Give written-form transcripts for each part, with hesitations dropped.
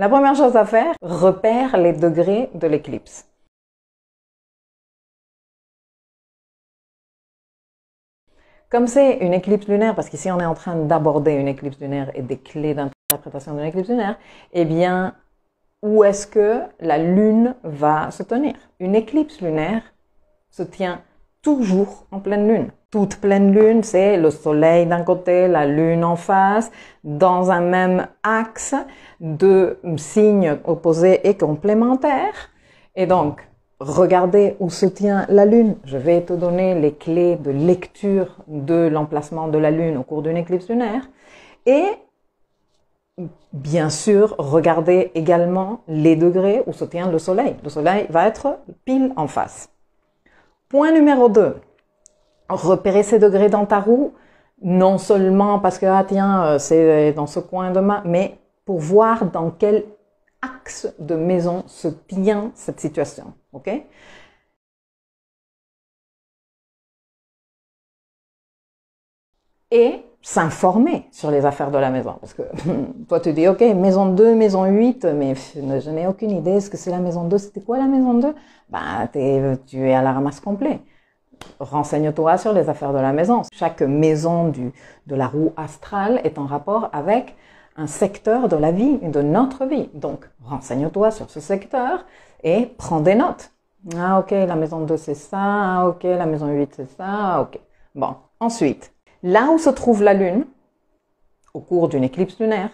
La première chose à faire, repère les degrés de l'éclipse. Comme c'est une éclipse lunaire, parce qu'ici on est en train d'aborder une éclipse lunaire et des clés d'interprétation d'une éclipse lunaire, eh bien, où est-ce que la lune va se tenir? Une éclipse lunaire se tient toujours en pleine lune. Toute pleine lune, c'est le soleil d'un côté, la lune en face, dans un même axe de signes opposés et complémentaires. Et donc, regardez où se tient la lune. Je vais te donner les clés de lecture de l'emplacement de la lune au cours d'une éclipse lunaire. Et bien sûr, regardez également les degrés où se tient le soleil. Le soleil va être pile en face. Point numéro 2. Repérer ces degrés dans ta roue, non seulement parce que, ah tiens, c'est dans ce coin de main, mais pour voir dans quel axe de maison se tient cette situation. Ok? Et s'informer sur les affaires de la maison. Parce que toi, tu dis, ok, maison 2, maison 8, mais je n'ai aucune idée. Est-ce que c'est la maison 2? C'était quoi la maison 2? Ben, tu es à la ramasse complet. Renseigne-toi sur les affaires de la maison. Chaque maison de la roue astrale est en rapport avec un secteur de la vie, de notre vie. Donc, renseigne-toi sur ce secteur et prends des notes. Ah, ok, la maison 2, c'est ça. Ah, ok, la maison 8, c'est ça. Ah, ok. Bon, ensuite, là où se trouve la Lune, au cours d'une éclipse lunaire,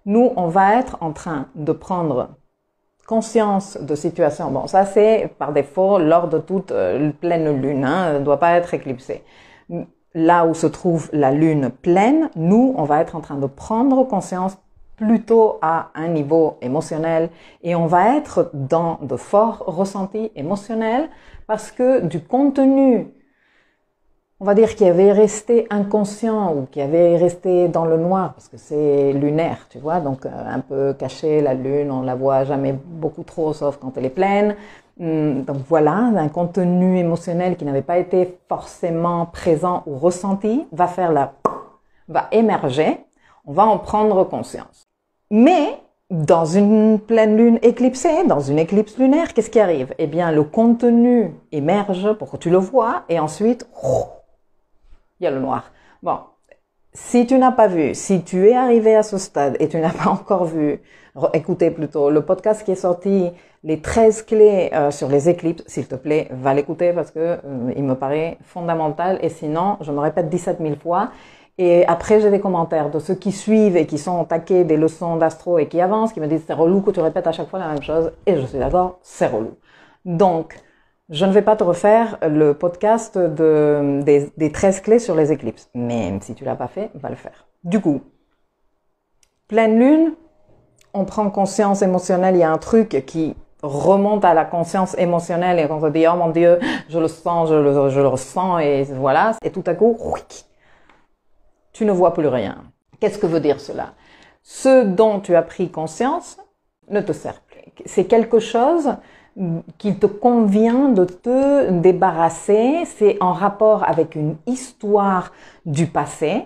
nous, on va être en train de prendre conscience de situation. Bon, ça c'est par défaut lors de toute pleine lune, hein, ne doit pas être éclipsée. Là où se trouve la lune pleine, nous, on va être en train de prendre conscience plutôt à un niveau émotionnel et on va être dans de forts ressentis émotionnels parce que du contenu, on va dire, qui avait resté inconscient ou qui avait resté dans le noir, parce que c'est lunaire, tu vois, donc un peu caché, la lune, on la voit jamais beaucoup trop, sauf quand elle est pleine. Donc voilà, un contenu émotionnel qui n'avait pas été forcément présent ou ressenti va émerger, on va en prendre conscience. Mais dans une pleine lune éclipsée, dans une éclipse lunaire, qu'est-ce qui arrive? Eh bien, le contenu émerge pour que tu le vois et ensuite, il y a le noir. Bon, si tu n'as pas vu, si tu es arrivé à ce stade et tu n'as pas encore vu, écoutez plutôt le podcast qui est sorti, les 13 clés sur les éclips, s'il te plaît, va l'écouter parce que il me paraît fondamental et sinon, je me répète 17 000 fois. Et après, j'ai des commentaires de ceux qui suivent et qui sont taqués des leçons d'astro et qui avancent, qui me disent c'est relou que tu répètes à chaque fois la même chose. Et je suis d'accord, c'est relou. Donc, je ne vais pas te refaire le podcast des 13 clés sur les éclipses. Même si tu l'as pas fait, va le faire. Du coup, pleine lune, on prend conscience émotionnelle. Il y a un truc qui remonte à la conscience émotionnelle et on se dit, oh mon Dieu, je le sens, je le ressens et voilà. Et tout à coup, tu ne vois plus rien. Qu'est-ce que veut dire cela? Ce dont tu as pris conscience ne te sert plus. C'est quelque chose qu'il te convient de te débarrasser, c'est en rapport avec une histoire du passé,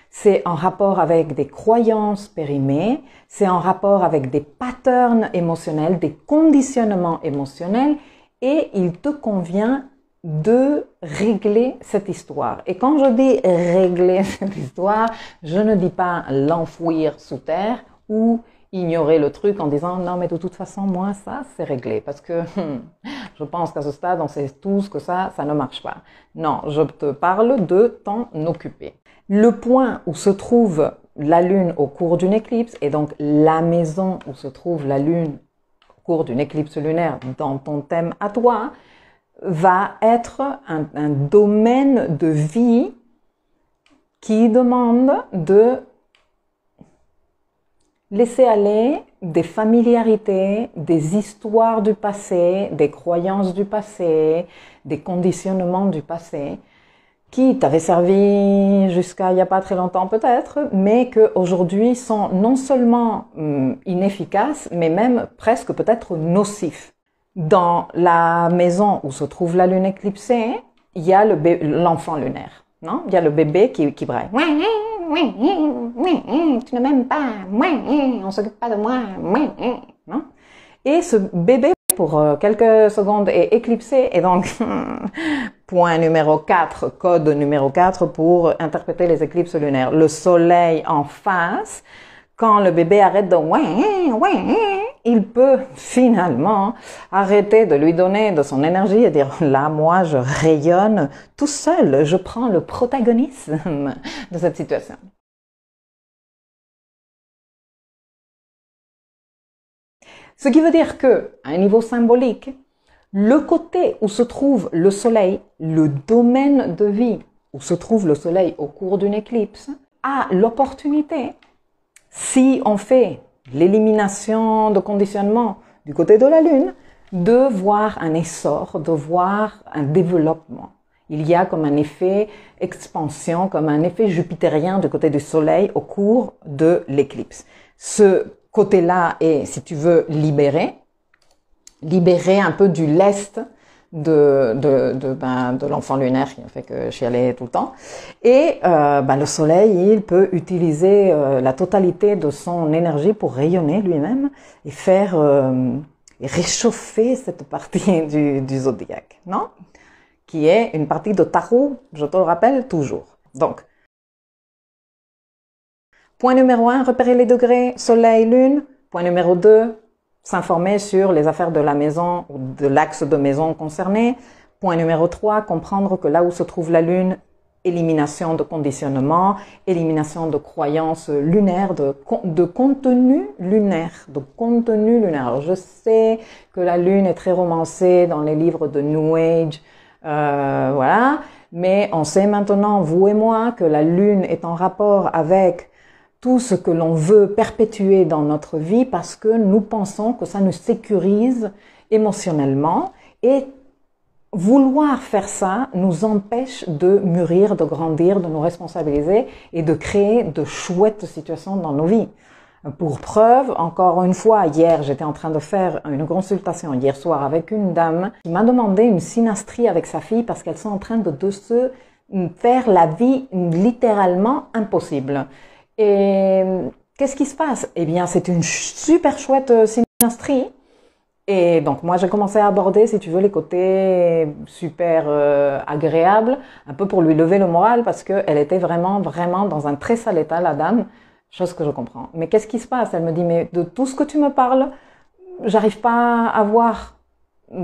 c'est en rapport avec des croyances périmées, c'est en rapport avec des patterns émotionnels, des conditionnements émotionnels, et il te convient de régler cette histoire. Et quand je dis régler cette histoire, je ne dis pas l'enfouir sous terre ou ignorer le truc en disant non mais de toute façon moi ça c'est réglé parce que je pense qu'à ce stade on sait tous que ça ne marche pas. Non, je te parle de t'en occuper. Le point où se trouve la lune au cours d'une éclipse et donc la maison où se trouve la lune au cours d'une éclipse lunaire dans ton thème à toi va être un domaine de vie qui demande de laisser aller des familiarités, des histoires du passé, des croyances du passé, des conditionnements du passé qui t'avaient servi jusqu'à il n'y a pas très longtemps peut-être, mais qui aujourd'hui sont non seulement inefficaces, mais même presque peut-être nocifs. Dans la maison où se trouve la lune éclipsée, il y a l'enfant lunaire. Non? Il y a le bébé qui braille. Tu ne m'aimes pas. On s'occupe pas de moi. Non? Et ce bébé, pour quelques secondes, est éclipsé. Et donc, point numéro 4, code numéro 4 pour interpréter les éclipses lunaires. Le soleil en face, quand le bébé arrête de il peut finalement arrêter de lui donner de son énergie et dire là, moi, je rayonne tout seul, je prends le protagonisme de cette situation. Ce qui veut dire que, à un niveau symbolique, le côté où se trouve le soleil, le domaine de vie où se trouve le soleil au cours d'une éclipse, a l'opportunité, si on fait l'élimination de conditionnement du côté de la Lune, de voir un essor, de voir un développement. Il y a comme un effet expansion, comme un effet jupitérien du côté du soleil au cours de l'éclipse. Ce côté-là est, si tu veux, libéré un peu du lest de l'enfant lunaire qui a fait que chialais tout le temps. Et le soleil, il peut utiliser la totalité de son énergie pour rayonner lui-même et faire et réchauffer cette partie du zodiaque, non? Qui est une partie de tarot, je te le rappelle toujours. Donc, point numéro 1, repérer les degrés soleil-lune. Point numéro 2, s'informer sur les affaires de la maison ou de l'axe de maison concerné. Point numéro 3, comprendre que là où se trouve la Lune, élimination de conditionnement, élimination de croyances lunaires, de contenu lunaire, Alors je sais que la Lune est très romancée dans les livres de New Age, voilà, mais on sait maintenant, vous et moi, que la Lune est en rapport avec tout ce que l'on veut perpétuer dans notre vie parce que nous pensons que ça nous sécurise émotionnellement et vouloir faire ça nous empêche de mûrir, de grandir, de nous responsabiliser et de créer de chouettes situations dans nos vies. Pour preuve, encore une fois, hier, j'étais en train de faire une consultation hier soir avec une dame qui m'a demandé une synastrie avec sa fille parce qu'elles sont en train de se faire la vie littéralement impossible. Et qu'est-ce qui se passe? Eh bien, c'est une super chouette synastrie. Et donc, moi, j'ai commencé à aborder, si tu veux, les côtés super agréables, un peu pour lui lever le moral, parce qu'elle était vraiment, vraiment dans un très sale état, la dame, chose que je comprends. Mais qu'est-ce qui se passe? Elle me dit, mais de tout ce que tu me parles, j'arrive pas à voir.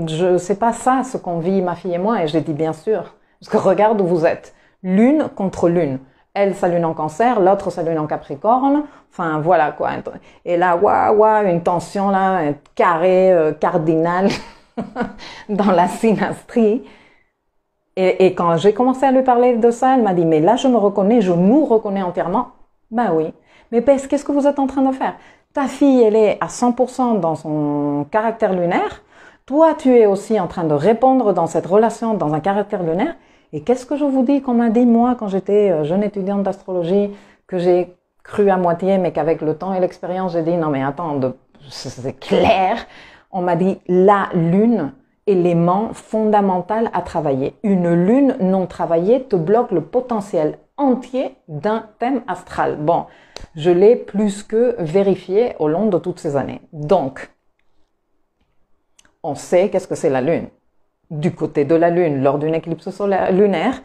Je sais pas ça, ce qu'on vit, ma fille et moi. Et j'ai dit, bien sûr. Parce que regarde où vous êtes. Lune contre lune. Elle, sa lune en cancer, l'autre, sa lune en capricorne. Enfin, voilà, quoi. Et là, une tension, là, un carré cardinal dans la synastrie. Et quand j'ai commencé à lui parler de ça, elle m'a dit, mais là, je me reconnais, je nous reconnais entièrement. Ben oui. Mais qu'est-ce que vous êtes en train de faire? Ta fille, elle est à 100% dans son caractère lunaire. Toi, tu es aussi en train de répondre dans cette relation, dans un caractère lunaire. Et qu'est-ce que je vous dis qu'on m'a dit, moi, quand j'étais jeune étudiante d'astrologie, que j'ai cru à moitié, mais qu'avec le temps et l'expérience, j'ai dit, non mais attends, c'est clair. On m'a dit, la lune, élément fondamental à travailler. Une lune non travaillée te bloque le potentiel entier d'un thème astral. Bon, je l'ai plus que vérifié au long de toutes ces années. Donc, on sait qu'est-ce que c'est la lune. Du côté de la lune, lors d'une éclipse solaire lunaire,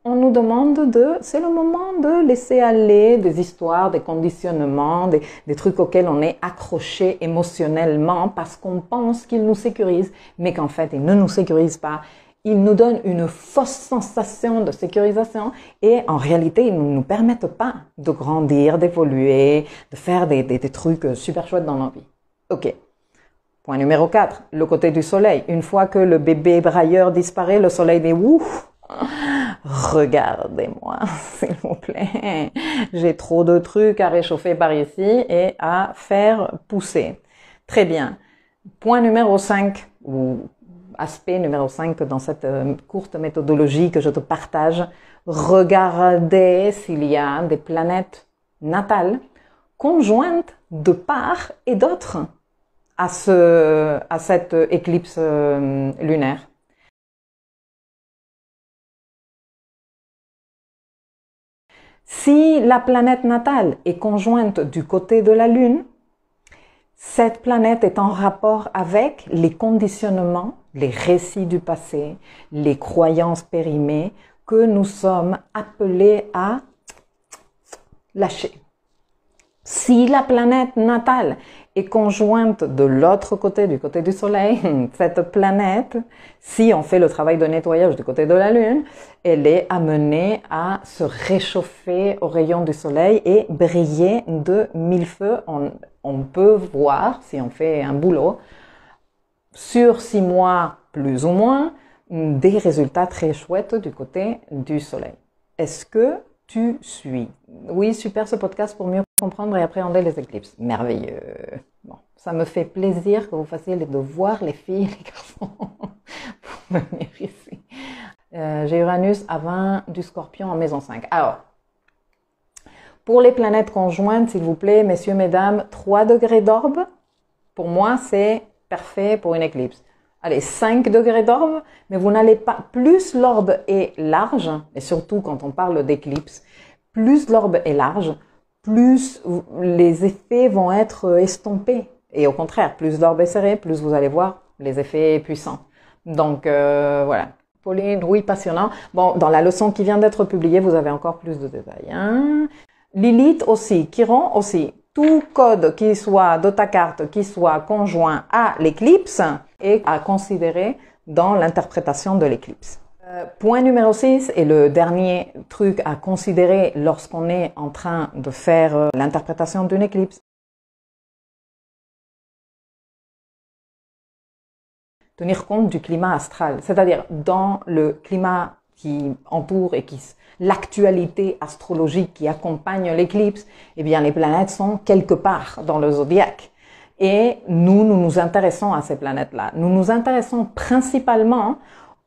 on nous demande c'est le moment de laisser aller des histoires, des conditionnements, des trucs auxquels on est accroché émotionnellement parce qu'on pense qu'ils nous sécurisent, mais qu'en fait, ils ne nous sécurisent pas. Ils nous donnent une fausse sensation de sécurisation et en réalité, ils ne nous permettent pas de grandir, d'évoluer, de faire des trucs super chouettes dans nos vies. Ok. Point numéro 4, le côté du soleil. Une fois que le bébé brailleur disparaît, le soleil dit « Ouf, regardez-moi, s'il vous plaît. J'ai trop de trucs à réchauffer par ici et à faire pousser. » Très bien. Point numéro 5, ou aspect numéro 5 dans cette courte méthodologie que je te partage. Regardez s'il y a des planètes natales conjointes de part et d'autre à cette éclipse lunaire. Si la planète natale est conjointe du côté de la Lune, cette planète est en rapport avec les conditionnements, les récits du passé, les croyances périmées que nous sommes appelés à lâcher. Si la planète natale est conjointe de l'autre côté, du côté du Soleil, cette planète, si on fait le travail de nettoyage du côté de la Lune, elle est amenée à se réchauffer aux rayons du Soleil et briller de mille feux. On peut voir, si on fait un boulot, sur 6 mois plus ou moins, des résultats très chouettes du côté du Soleil. Est-ce que tu suis? Oui, super ce podcast pour mieux comprendre et appréhender les éclipses. Merveilleux. Bon, ça me fait plaisir que vous fassiez les devoirs, les filles, les garçons, pour venir ici. J'ai Uranus à 20 du Scorpion en maison 5. Alors, pour les planètes conjointes, s'il vous plaît, messieurs, mesdames, 3 degrés d'orbe, pour moi, c'est parfait pour une éclipse. Allez, 5 degrés d'orbe, mais vous n'allez pas, plus l'orbe est large, et surtout quand on parle d'éclipse, plus l'orbe est large, plus les effets vont être estompés. Et au contraire, plus l'orbe est serré, plus vous allez voir les effets puissants. Donc, voilà. Pauline, oui, passionnant. Bon, dans la leçon qui vient d'être publiée, vous avez encore plus de détails. Hein. Lilith aussi, Chiron aussi. Tout code qui soit de ta carte, qui soit conjoint à l'éclipse, est à considérer dans l'interprétation de l'éclipse. Point numéro 6 et le dernier truc à considérer lorsqu'on est en train de faire l'interprétation d'une éclipse. Tenir compte du climat astral, c'est-à-dire dans le climat qui entoure et l'actualité astrologique qui accompagne l'éclipse, eh bien les planètes sont quelque part dans le zodiaque. Et nous nous intéressons à ces planètes-là. Nous nous intéressons principalement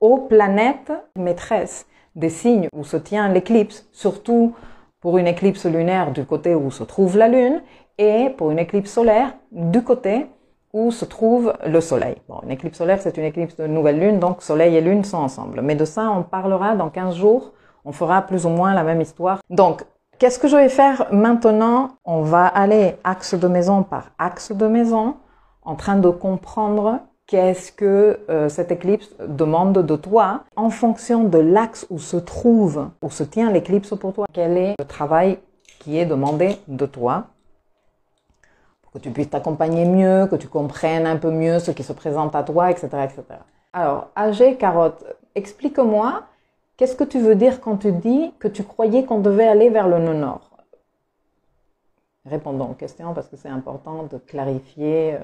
aux planètes maîtresses des signes où se tient l'éclipse, surtout pour une éclipse lunaire du côté où se trouve la Lune et pour une éclipse solaire du côté où se trouve le Soleil. Bon, une éclipse solaire, c'est une éclipse de nouvelle Lune, donc Soleil et Lune sont ensemble. Mais de ça, on parlera dans 15 jours. On fera plus ou moins la même histoire. Donc, qu'est-ce que je vais faire maintenant? On va aller axe de maison par axe de maison, en train de comprendre qu'est-ce que cette éclipse demande de toi en fonction de l'axe où se trouve, où se tient l'éclipse pour toi. Quel est le travail qui est demandé de toi pour que tu puisses t'accompagner mieux, que tu comprennes un peu mieux ce qui se présente à toi, etc., etc. Alors, AG Carotte, explique-moi, qu'est-ce que tu veux dire quand tu dis que tu croyais qu'on devait aller vers le nord? Répondons aux questions parce que c'est important de clarifier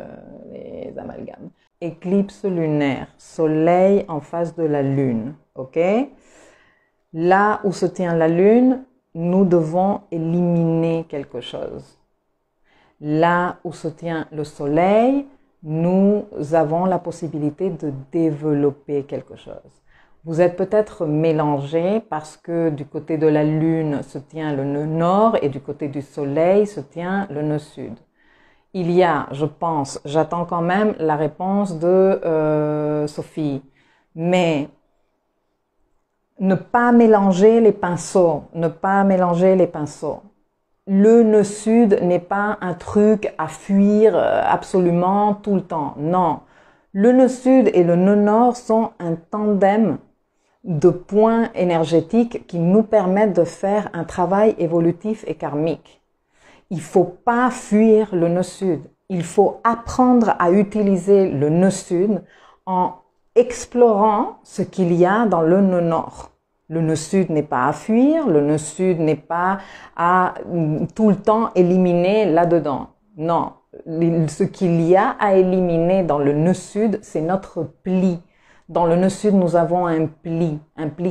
les amalgames. Éclipse lunaire, soleil en face de la lune, ok? Là où se tient la lune, nous devons éliminer quelque chose. Là où se tient le soleil, nous avons la possibilité de développer quelque chose. Vous êtes peut-être mélangés parce que du côté de la Lune se tient le nœud nord et du côté du Soleil se tient le nœud sud. Il y a, je pense, j'attends quand même la réponse de Sophie, mais ne pas mélanger les pinceaux, ne pas mélanger les pinceaux. Le nœud sud n'est pas un truc à fuir absolument tout le temps, non. Le nœud sud et le nœud nord sont un tandem de points énergétiques qui nous permettent de faire un travail évolutif et karmique. Il faut pas fuir le nœud sud. Il faut apprendre à utiliser le nœud sud en explorant ce qu'il y a dans le nœud nord. Le nœud sud n'est pas à fuir, le nœud sud n'est pas à tout le temps éliminer là-dedans. Non, ce qu'il y a à éliminer dans le nœud sud, c'est notre pli. Dans le nœud sud, nous avons un pli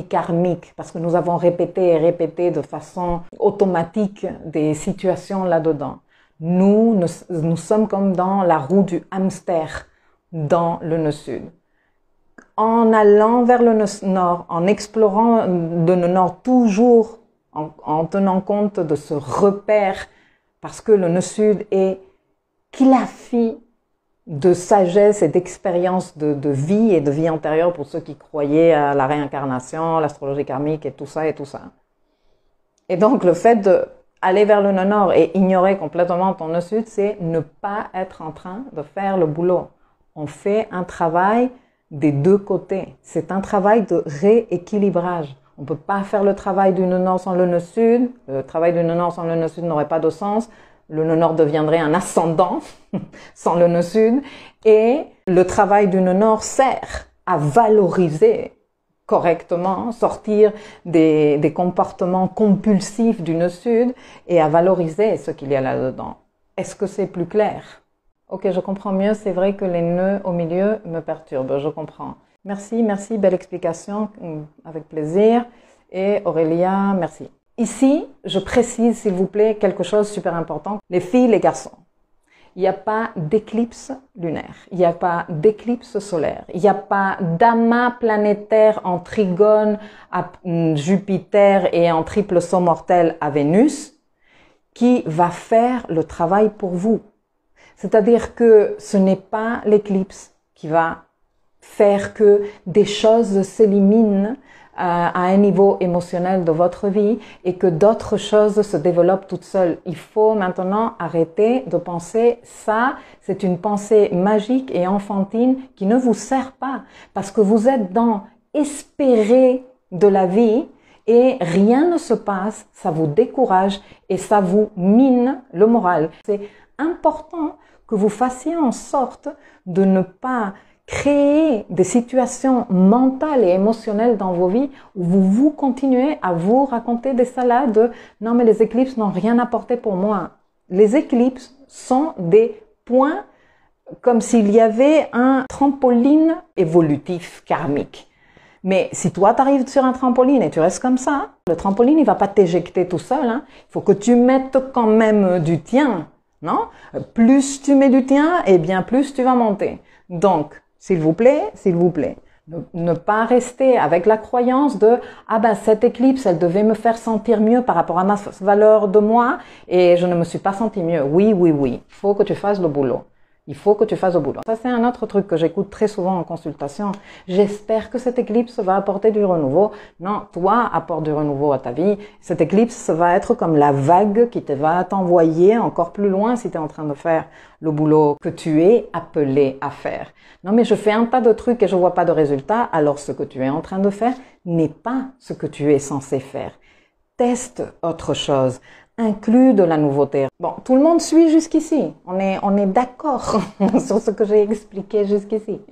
karmique, parce que nous avons répété et répété de façon automatique des situations là-dedans. Nous sommes comme dans la roue du hamster dans le nœud sud. En allant vers le nœud nord, en explorant le nœud nord toujours, en tenant compte de ce repère, parce que le nœud sud est claffi de sagesse et d'expérience de vie et de vie antérieure pour ceux qui croyaient à la réincarnation, l'astrologie karmique et tout ça et tout ça. Et donc, le fait d'aller vers le nœud nord et ignorer complètement ton nœud sud, c'est ne pas être en train de faire le boulot. On fait un travail des deux côtés. C'est un travail de rééquilibrage. On ne peut pas faire le travail du nœud nord sans le nœud sud. Le travail du nœud nord sans le nœud sud n'aurait pas de sens. Le nœud nord deviendrait un ascendant sans le nœud sud. Et le travail du nœud nord sert à valoriser correctement, sortir des comportements compulsifs du nœud sud et à valoriser ce qu'il y a là-dedans. Est-ce que c'est plus clair? Ok, je comprends mieux. C'est vrai que les nœuds au milieu me perturbent. Je comprends. Merci, merci. Belle explication. Avec plaisir. Et Aurélia, merci. Ici, je précise, s'il vous plaît, quelque chose de super important. Les filles, les garçons. Il n'y a pas d'éclipse lunaire. Il n'y a pas d'éclipse solaire. Il n'y a pas d'amas planétaire en trigone à Jupiter et en triple saut mortel à Vénus qui va faire le travail pour vous. C'est-à-dire que ce n'est pas l'éclipse qui va faire que des choses s'éliminent à un niveau émotionnel de votre vie et que d'autres choses se développent toutes seules. Il faut maintenant arrêter de penser ça, c'est une pensée magique et enfantine qui ne vous sert pas parce que vous êtes dans espérer de la vie et rien ne se passe, ça vous décourage et ça vous mine le moral. C'est important que vous fassiez en sorte de ne pas créer des situations mentales et émotionnelles dans vos vies où vous continuez à vous raconter des salades de « non mais les éclipses n'ont rien apporté pour moi ». Les éclipses sont des points comme s'il y avait un trampoline évolutif karmique. Mais si toi t'arrives sur un trampoline et tu restes comme ça, le trampoline il va pas t'éjecter tout seul. Hein. Il faut que tu mettes quand même du tien. Non? Plus tu mets du tien, et bien plus tu vas monter. Donc, s'il vous plaît, ne pas rester avec la croyance de « ah ben cette éclipse, elle devait me faire sentir mieux par rapport à ma valeur de moi et je ne me suis pas senti mieux ». Oui, il faut que tu fasses le boulot. Il faut que tu fasses le boulot. Ça, c'est un autre truc que j'écoute très souvent en consultation. J'espère que cette éclipse va apporter du renouveau. Non, toi, apporte du renouveau à ta vie. Cette éclipse va être comme la vague qui te va t'envoyer encore plus loin si tu es en train de faire le boulot que tu es appelé à faire. Non, mais je fais un tas de trucs et je vois pas de résultats. Alors, ce que tu es en train de faire n'est pas ce que tu es censé faire. Teste autre chose. Inclus de la nouveauté. Bon, tout le monde suit jusqu'ici. On est d'accord sur ce que j'ai expliqué jusqu'ici.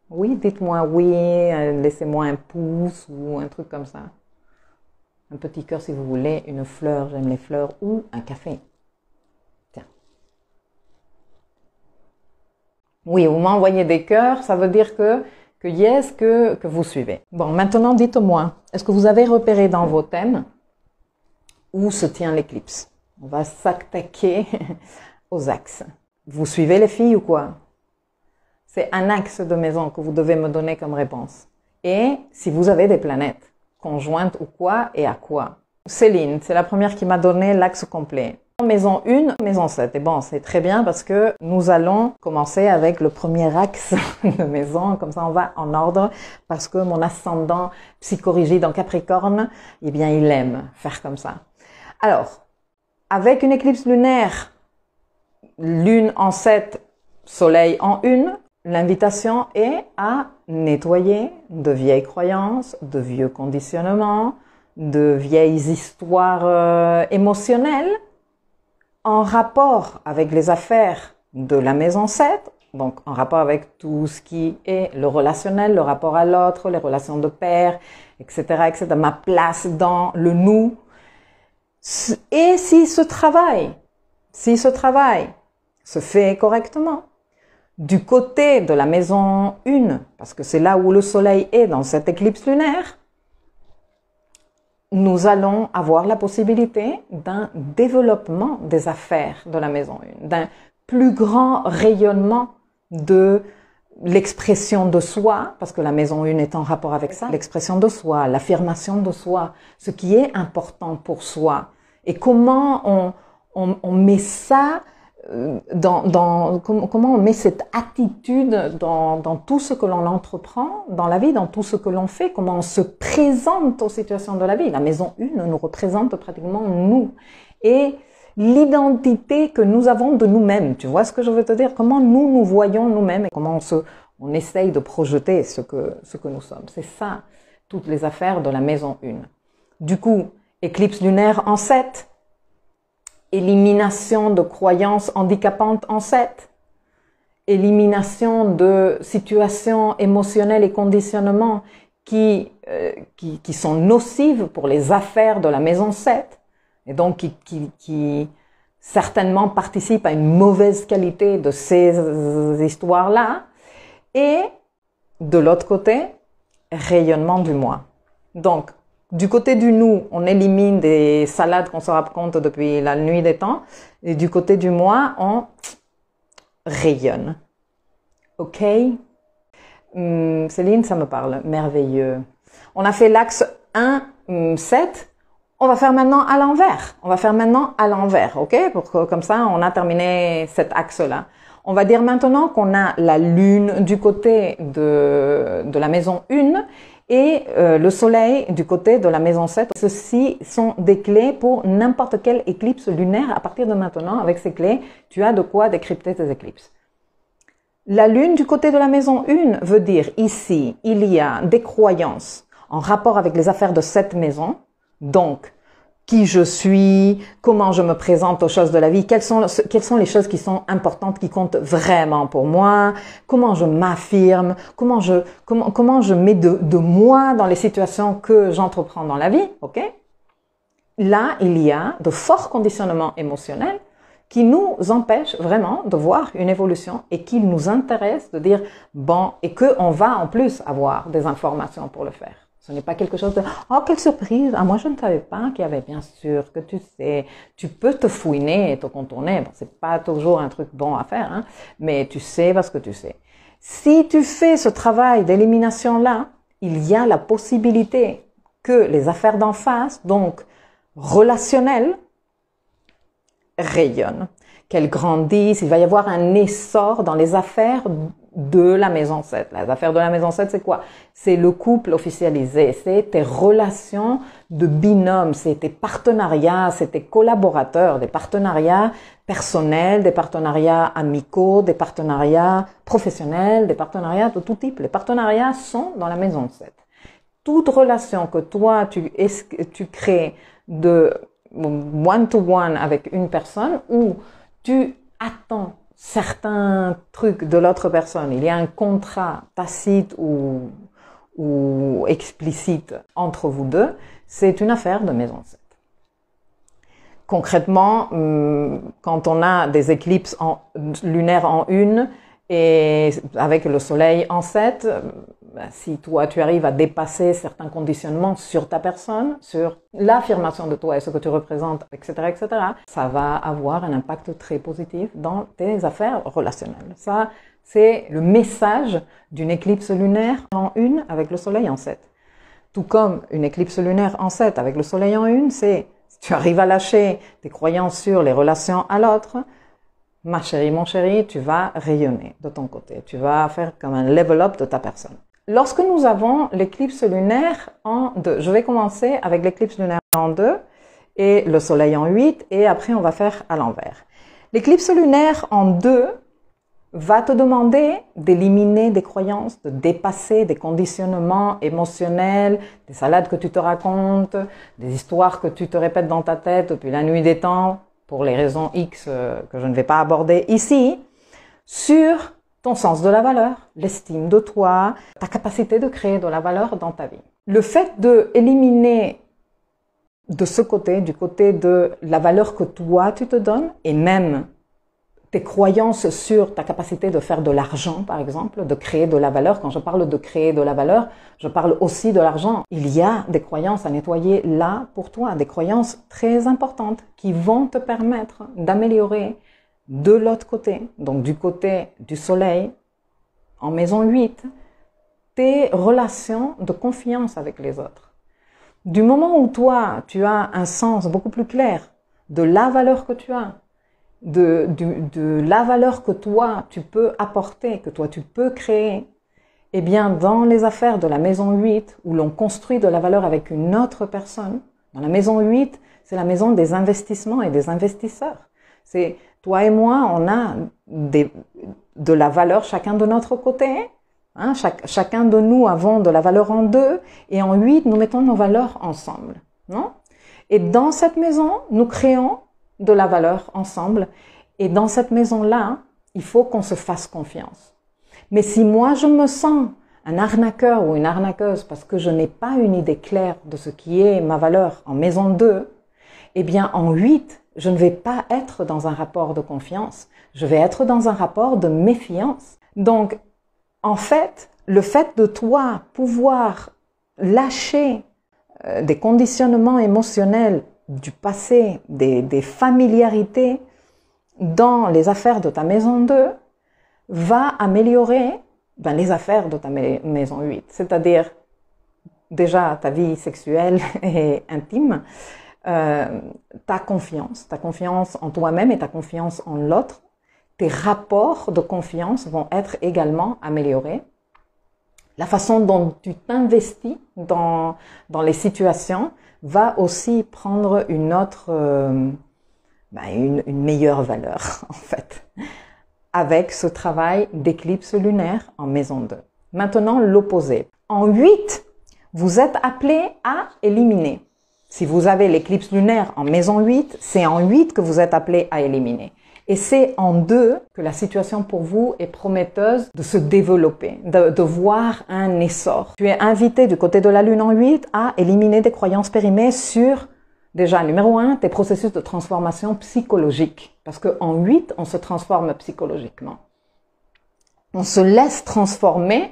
Oui, dites-moi oui, laissez-moi un pouce ou un truc comme ça. Un petit cœur si vous voulez, une fleur, j'aime les fleurs, ou un café. Tiens. Oui, vous m'envoyez des cœurs, ça veut dire que yes, que vous suivez. Bon, maintenant dites-moi, est-ce que vous avez repéré dans vos thèmes où se tient l'éclipse? On va s'attaquer aux axes. Vous suivez les filles ou quoi? C'est un axe de maison que vous devez me donner comme réponse. Et si vous avez des planètes, conjointes ou quoi et à quoi? Céline, c'est la première qui m'a donné l'axe complet. Maison 1, maison 7. Et bon, c'est très bien parce que nous allons commencer avec le premier axe de maison. Comme ça, on va en ordre parce que mon ascendant psychorigide en Capricorne, eh bien, il aime faire comme ça. Alors, avec une éclipse lunaire, lune en 7, soleil en 1, l'invitation est à nettoyer de vieilles croyances, de vieux conditionnements, de vieilles histoires émotionnelles en rapport avec les affaires de la maison 7, donc en rapport avec tout ce qui est le relationnel, le rapport à l'autre, les relations de père, etc., ma place dans le nous. Et si ce travail se fait correctement, du côté de la maison 1, parce que c'est là où le soleil est dans cette éclipse lunaire, nous allons avoir la possibilité d'un développement des affaires de la maison 1, d'un plus grand rayonnement de l'expression de soi, parce que la maison 1 est en rapport avec ça, l'expression de soi, l'affirmation de soi, ce qui est important pour soi. Et comment on met ça comment on met cette attitude dans tout ce que l'on entreprend dans la vie, dans tout ce que l'on fait, comment on se présente aux situations de la vie. La maison 1 nous représente pratiquement nous. Et l'identité que nous avons de nous-mêmes, tu vois ce que je veux te dire? Comment nous voyons nous-mêmes et comment on essaye de projeter ce que nous sommes. C'est ça, toutes les affaires de la maison 1. Du coup, éclipse lunaire en 7, élimination de croyances handicapantes en 7, élimination de situations émotionnelles et conditionnements qui sont nocives pour les affaires de la maison 7, et donc qui certainement participent à une mauvaise qualité de ces histoires-là. Et de l'autre côté, rayonnement du moi. Donc, du côté du nous, on élimine des salades qu'on se raconte depuis la nuit des temps. Et du côté du moi, on rayonne. Ok? Céline, ça me parle. Merveilleux. On a fait l'axe 1, 7. On va faire maintenant à l'envers. Ok? Pour que, comme ça, on a terminé cet axe-là. On va dire maintenant qu'on a la lune du côté de la maison 1 et le soleil du côté de la maison 7. Ceux-ci sont des clés pour n'importe quelle éclipse lunaire. À partir de maintenant, avec ces clés, tu as de quoi décrypter tes éclipses. La lune du côté de la maison 1 veut dire ici, il y a des croyances en rapport avec les affaires de cette maison. Donc, qui je suis, comment je me présente aux choses de la vie, quelles sont les choses qui sont importantes, qui comptent vraiment pour moi, comment je m'affirme, comment je mets de moi dans les situations que j'entreprends dans la vie, ok? Là, il y a de forts conditionnements émotionnels qui nous empêchent vraiment de voir une évolution et qui nous intéressent de dire, bon, et qu'on va en plus avoir des informations pour le faire. Ce n'est pas quelque chose de « Oh, quelle surprise! Ah, moi, je ne savais pas qu'il y avait bien sûr que tu sais. » Tu peux te fouiner et te contourner. Bon, c'est pas toujours un truc bon à faire, hein, mais tu sais parce que tu sais. Si tu fais ce travail d'élimination-là, il y a la possibilité que les affaires d'en face, donc relationnelles, rayonnent, qu'elles grandissent. Il va y avoir un essor dans les affaires de la maison 7. Les affaires de la maison 7, c'est quoi? C'est le couple officialisé, c'est tes relations de binôme, c'est tes partenariats, c'est tes collaborateurs, des partenariats personnels, des partenariats amicaux, des partenariats professionnels, des partenariats de tout type. Les partenariats sont dans la maison 7. Toute relation que toi, tu crées de one-to-one avec une personne où tu attends certains trucs de l'autre personne, il y a un contrat tacite ou explicite entre vous deux, c'est une affaire de maison 7. Concrètement, quand on a des éclipses lunaires en 1 et avec le soleil en 7, si toi tu arrives à dépasser certains conditionnements sur ta personne, sur l'affirmation de toi et ce que tu représentes, etc., ça va avoir un impact très positif dans tes affaires relationnelles. Ça, c'est le message d'une éclipse lunaire en 1 avec le soleil en 7. Tout comme une éclipse lunaire en 7 avec le soleil en 1, c'est si tu arrives à lâcher tes croyances sur les relations à l'autre, ma chérie, mon chéri, tu vas rayonner de ton côté. Tu vas faire comme un level up de ta personne. Lorsque nous avons l'éclipse lunaire en 2, je vais commencer avec l'éclipse lunaire en 2 et le soleil en 8 et après on va faire à l'envers. L'éclipse lunaire en 2 va te demander d'éliminer des croyances, de dépasser des conditionnements émotionnels, des salades que tu te racontes, des histoires que tu te répètes dans ta tête depuis la nuit des temps, pour les raisons X que je ne vais pas aborder ici, sur ton sens de la valeur, l'estime de toi, ta capacité de créer de la valeur dans ta vie. Le fait d'éliminer de ce côté, du côté de la valeur que toi tu te donnes, et même tes croyances sur ta capacité de faire de l'argent, par exemple, de créer de la valeur. Quand je parle de créer de la valeur, je parle aussi de l'argent. Il y a des croyances à nettoyer là pour toi, des croyances très importantes qui vont te permettre d'améliorer de l'autre côté, donc du côté du soleil, en maison 8, tes relations de confiance avec les autres. Du moment où toi, tu as un sens beaucoup plus clair de la valeur que tu as, de la valeur que toi, tu peux apporter, que toi, tu peux créer, eh bien, dans les affaires de la maison 8, où l'on construit de la valeur avec une autre personne, dans la maison 8, c'est la maison des investissements et des investisseurs. C'est toi et moi, on a de la valeur chacun de notre côté. Hein, chacun de nous avons de la valeur en 2 et en 8, nous mettons nos valeurs ensemble. Non? Et dans cette maison, nous créons de la valeur ensemble. Et dans cette maison-là, il faut qu'on se fasse confiance. Mais si moi, je me sens un arnaqueur ou une arnaqueuse parce que je n'ai pas une idée claire de ce qui est ma valeur en maison 2, eh bien, en 8, je ne vais pas être dans un rapport de confiance. Je vais être dans un rapport de méfiance. Donc, en fait, le fait de toi pouvoir lâcher des conditionnements émotionnels du passé, des familiarités dans les affaires de ta maison 2 va améliorer les affaires de ta maison 8. C'est-à-dire déjà ta vie sexuelle et intime, ta confiance en toi-même et ta confiance en l'autre. Tes rapports de confiance vont être également améliorés. La façon dont tu t'investis dans les situations va aussi prendre une autre, une meilleure valeur en fait, avec ce travail d'éclipse lunaire en maison 2. Maintenant, l'opposé. En 8, vous êtes appelé à éliminer. Si vous avez l'éclipse lunaire en maison 8, c'est en 8 que vous êtes appelé à éliminer. Et c'est en 2 que la situation pour vous est prometteuse de se développer, de voir un essor. Tu es invité du côté de la Lune en 8 à éliminer des croyances périmées sur, déjà, numéro 1, tes processus de transformation psychologique. Parce qu'en 8, on se transforme psychologiquement. On se laisse transformer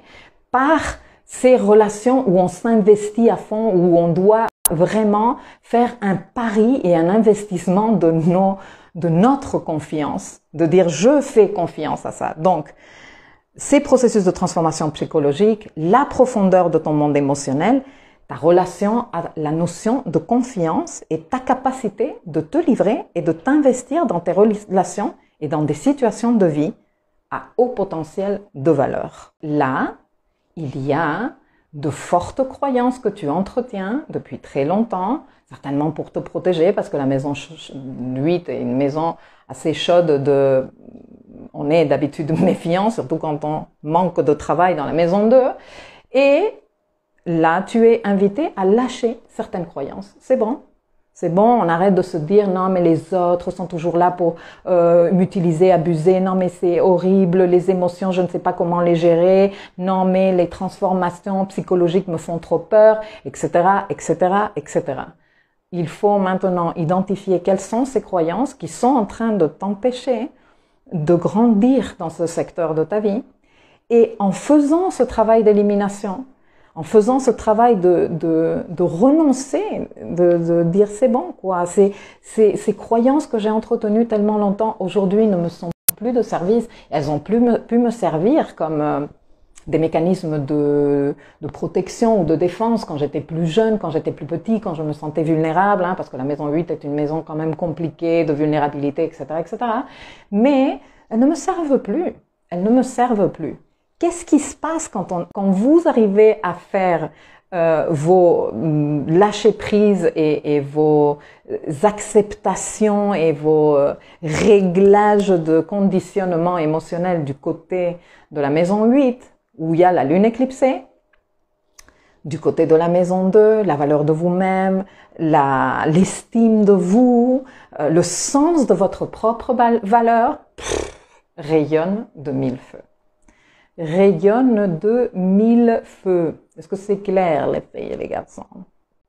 par ces relations où on s'investit à fond, où on doit vraiment faire un pari et un investissement de notre confiance, de dire je fais confiance à ça. Donc, ces processus de transformation psychologique, la profondeur de ton monde émotionnel, ta relation à la notion de confiance et ta capacité de te livrer et de t'investir dans tes relations et dans des situations de vie à haut potentiel de valeur. Là, il y a de fortes croyances que tu entretiens depuis très longtemps, certainement pour te protéger, parce que la maison 8 est une maison assez chaude on est d'habitude méfiant, surtout quand on manque de travail dans la maison 2. Et là, tu es invité à lâcher certaines croyances. C'est bon, on arrête de se dire non mais les autres sont toujours là pour m'utiliser, abuser, non mais c'est horrible, les émotions je ne sais pas comment les gérer, non mais les transformations psychologiques me font trop peur, etc., etc., etc. Il faut maintenant identifier quelles sont ces croyances qui sont en train de t'empêcher de grandir dans ce secteur de ta vie. Et en faisant ce travail d'élimination, en faisant ce travail de renoncer, de dire c'est bon quoi, ces croyances que j'ai entretenues tellement longtemps aujourd'hui ne me sont plus de service, elles ont pu me servir comme des mécanismes de protection ou de défense quand j'étais plus jeune, quand j'étais plus petit, quand je me sentais vulnérable, parce que la maison 8 est une maison quand même compliquée de vulnérabilité, etc., etc. Mais elles ne me servent plus. Elles ne me servent plus. Qu'est-ce qui se passe quand vous arrivez à faire vos lâcher-prise et vos acceptations et vos réglages de conditionnement émotionnel du côté de la maison 8, où il y a la lune éclipsée, du côté de la maison 2, la valeur de vous-même, l'estime de vous, le sens de votre propre valeur, rayonne de 1000 feux. Rayonne de 1000 feux. Est-ce que c'est clair, les filles et les garçons?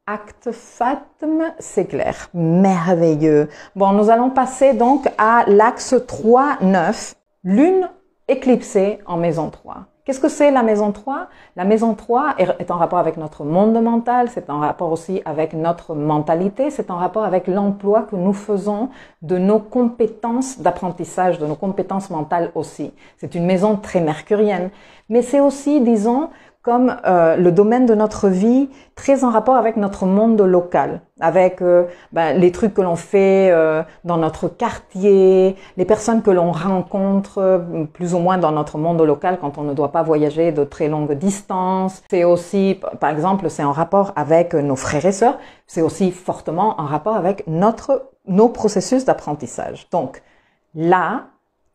Acte Fatme, c'est clair. Merveilleux. Bon, nous allons passer donc à l'axe 3-9. Lune éclipsée en maison 3. Qu'est-ce que c'est la maison 3? La maison 3 est en rapport avec notre monde mental, c'est en rapport aussi avec notre mentalité, c'est en rapport avec l'emploi que nous faisons de nos compétences d'apprentissage, de nos compétences mentales aussi. C'est une maison très mercurienne, mais c'est aussi, disons, comme le domaine de notre vie très en rapport avec notre monde local, avec les trucs que l'on fait dans notre quartier, les personnes que l'on rencontre plus ou moins dans notre monde local quand on ne doit pas voyager de très longues distances. C'est aussi, par exemple, c'est en rapport avec nos frères et sœurs, c'est aussi fortement en rapport avec nos processus d'apprentissage. Donc là,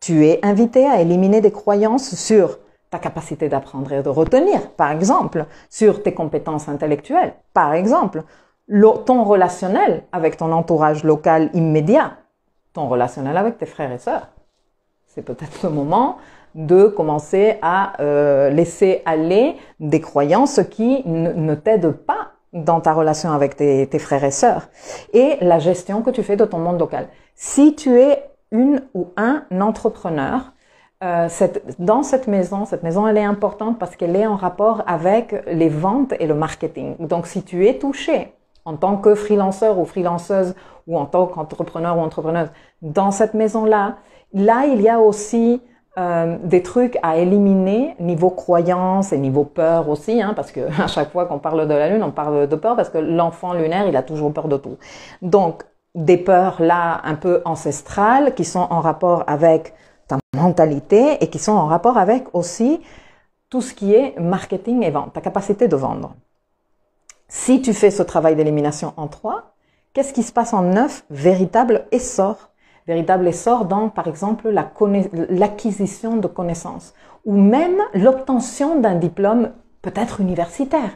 tu es invité à éliminer des croyances sur ta capacité d'apprendre et de retenir, par exemple, sur tes compétences intellectuelles, par exemple, ton relationnel avec ton entourage local immédiat, ton relationnel avec tes frères et sœurs. C'est peut-être le moment de commencer à laisser aller des croyances qui ne t'aident pas dans ta relation avec tes frères et sœurs. Et la gestion que tu fais de ton monde local. Si tu es une ou un entrepreneur, dans cette maison elle est importante parce qu'elle est en rapport avec les ventes et le marketing. Donc, si tu es touché en tant que freelanceur ou freelanceuse ou en tant qu'entrepreneur ou entrepreneuse dans cette maison-là, il y a aussi des trucs à éliminer niveau croyance et niveau peur aussi, parce que à chaque fois qu'on parle de la lune, on parle de peur parce que l'enfant lunaire, il a toujours peur de tout. Donc, des peurs là un peu ancestrales qui sont en rapport avec ta mentalité et qui sont en rapport avec aussi tout ce qui est marketing et vente, ta capacité de vendre. Si tu fais ce travail d'élimination en 3, qu'est-ce qui se passe en 9? Véritable essor dans, par exemple, l'acquisition de connaissances ou même l'obtention d'un diplôme peut-être universitaire.